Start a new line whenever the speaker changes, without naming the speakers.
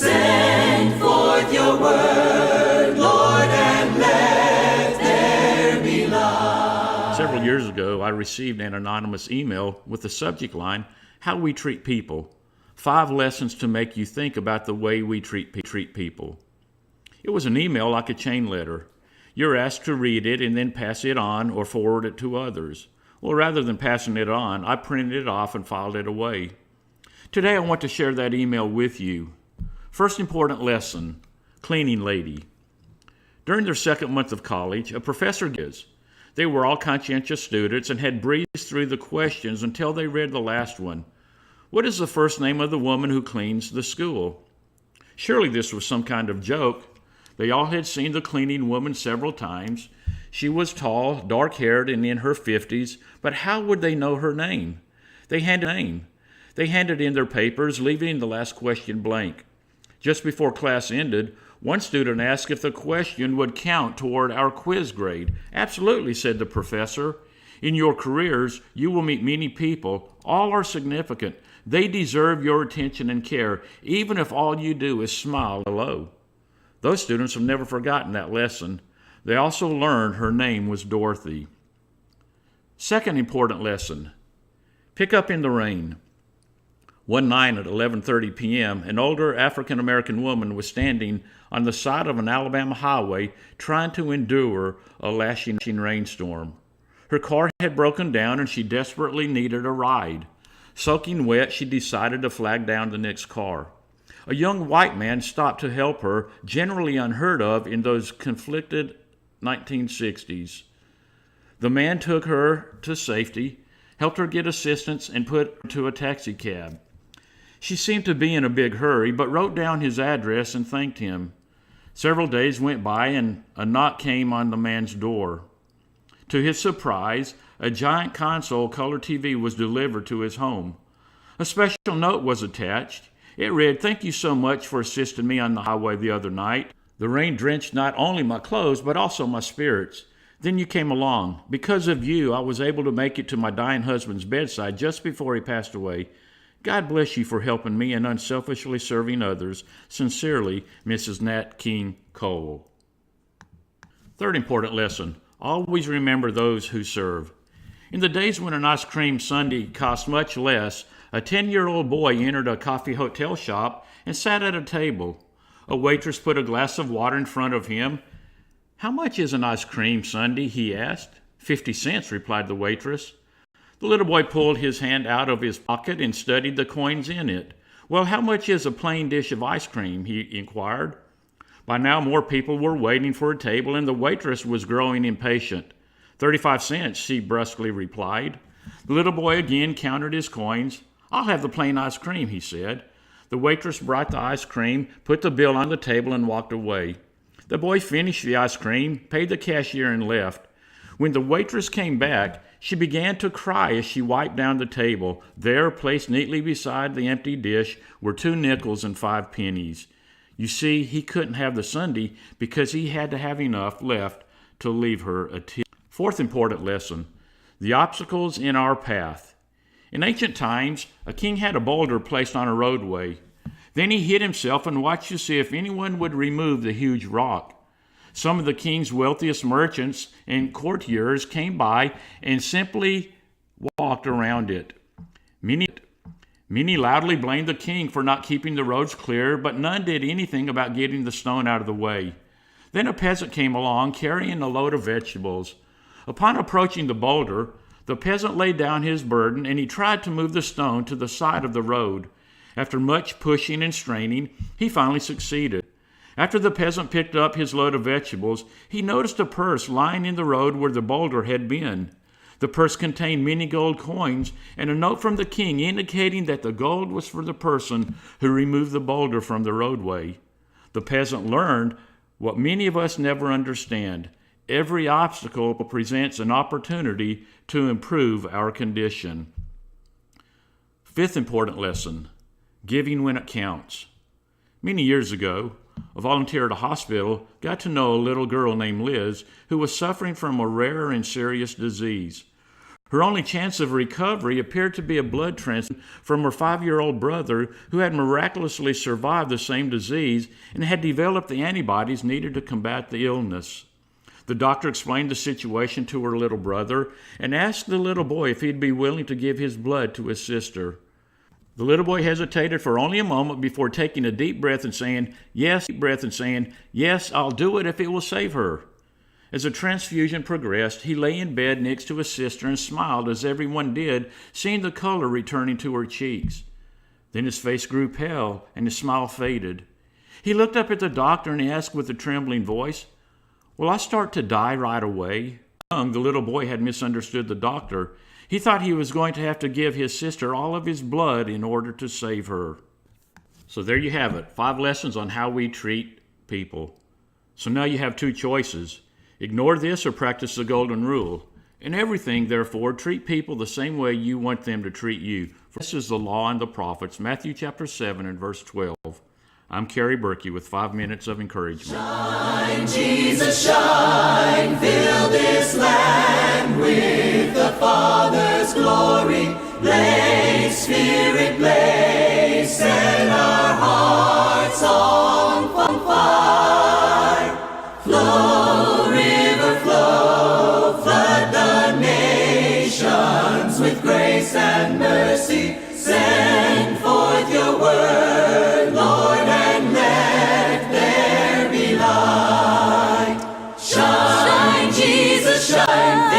Send forth your word, Lord, and let there be light.
Several years ago, I received an anonymous email with the subject line, How We Treat People. 5 lessons to make you think about the way we treat people. It was an email like a chain letter. You're asked to read it and then pass it on or forward it to others. Well, rather than passing it on, I printed it off and filed it away. Today I want to share that email with you. First important lesson, cleaning lady. During their second month of college, a professor gives. They were all conscientious students and had breezed through the questions until they read the last one. What is the first name of the woman who cleans the school? Surely this was some kind of joke. They all had seen the cleaning woman several times. She was tall, dark-haired, and in her 50s, but how would they know her name? They handed in their papers, leaving the last question blank. Just before class ended, one student asked if the question would count toward our quiz grade. Absolutely, said the professor. In your careers, you will meet many people. All are significant. They deserve your attention and care, even if all you do is smile hello. Those students have never forgotten that lesson. They also learned her name was Dorothy. Second important lesson, pick up in the rain. One night at 11:30 p.m., an older African-American woman was standing on the side of an Alabama highway trying to endure a lashing rainstorm. Her car had broken down and she desperately needed a ride. Soaking wet, she decided to flag down the next car. A young white man stopped to help her, generally unheard of in those conflicted 1960s. The man took her to safety, helped her get assistance, and put her to a taxi cab. She seemed to be in a big hurry, but wrote down his address and thanked him. Several days went by and a knock came on the man's door. To his surprise, a giant console color TV was delivered to his home. A special note was attached. It read, "Thank you so much for assisting me on the highway the other night. The rain drenched not only my clothes, but also my spirits. Then you came along. Because of you, I was able to make it to my dying husband's bedside just before he passed away. God bless you for helping me and unselfishly serving others. Sincerely, Mrs. Nat King Cole." Third important lesson, always remember those who serve. In the days when an ice cream sundae cost much less, a 10-year-old boy entered a coffee hotel shop and sat at a table. A waitress put a glass of water in front of him. "How much is an ice cream sundae?" he asked. 50 cents, replied the waitress. The little boy pulled his hand out of his pocket and studied the coins in it. "Well, how much is a plain dish of ice cream?" he inquired. By now more people were waiting for a table and the waitress was growing impatient. 35 cents, she brusquely replied. The little boy again counted his coins. "I'll have the plain ice cream," he said. The waitress brought the ice cream, put the bill on the table, and walked away. The boy finished the ice cream, paid the cashier, and left. When the waitress came back, she began to cry as she wiped down the table. There, placed neatly beside the empty dish, were 2 nickels and 5 pennies. You see, he couldn't have the sundae because he had to have enough left to leave her a tip. Fourth important lesson, the obstacles in our path. In ancient times, a king had a boulder placed on a roadway. Then he hid himself and watched to see if anyone would remove the huge rock. Some of the king's wealthiest merchants and courtiers came by and simply walked around it. Many loudly blamed the king for not keeping the roads clear, but none did anything about getting the stone out of the way. Then a peasant came along carrying a load of vegetables. Upon approaching the boulder, the peasant laid down his burden and he tried to move the stone to the side of the road. After much pushing and straining, he finally succeeded. After the peasant picked up his load of vegetables, he noticed a purse lying in the road where the boulder had been. The purse contained many gold coins and a note from the king indicating that the gold was for the person who removed the boulder from the roadway. The peasant learned what many of us never understand. Every obstacle presents an opportunity to improve our condition. Fifth important lesson, giving when it counts. Many years ago, a volunteer at a hospital got to know a little girl named Liz who was suffering from a rare and serious disease. Her only chance of recovery appeared to be a blood transfusion from her 5-year-old brother, who had miraculously survived the same disease and had developed the antibodies needed to combat the illness. The doctor explained the situation to her little brother and asked the little boy if he'd be willing to give his blood to his sister. The little boy hesitated for only a moment before taking a deep breath and saying, "Yes," "Yes, I'll do it if it will save her." As the transfusion progressed, he lay in bed next to his sister and smiled as everyone did, seeing the color returning to her cheeks. Then his face grew pale and his smile faded. He looked up at the doctor and he asked with a trembling voice, "Will I start to die right away?" The little boy had misunderstood the doctor. He thought he was going to have to give his sister all of his blood in order to save her. So there you have it, 5 lessons on how we treat people. So now you have 2 choices. Ignore this or practice the golden rule. In everything, therefore, treat people the same way you want them to treat you. For this is the law and the prophets. Matthew chapter 7 and verse 12. I'm Kerry Berkey with 5 minutes of encouragement.
Shine, Jesus, shine, fill this land with the Father's glory. Blaze, Spirit, blaze, set our hearts on fire. Flow, river, flow, flood the nations with grace and mercy. Send forth your word, Lord, and let there be light. Shine, Jesus, shine.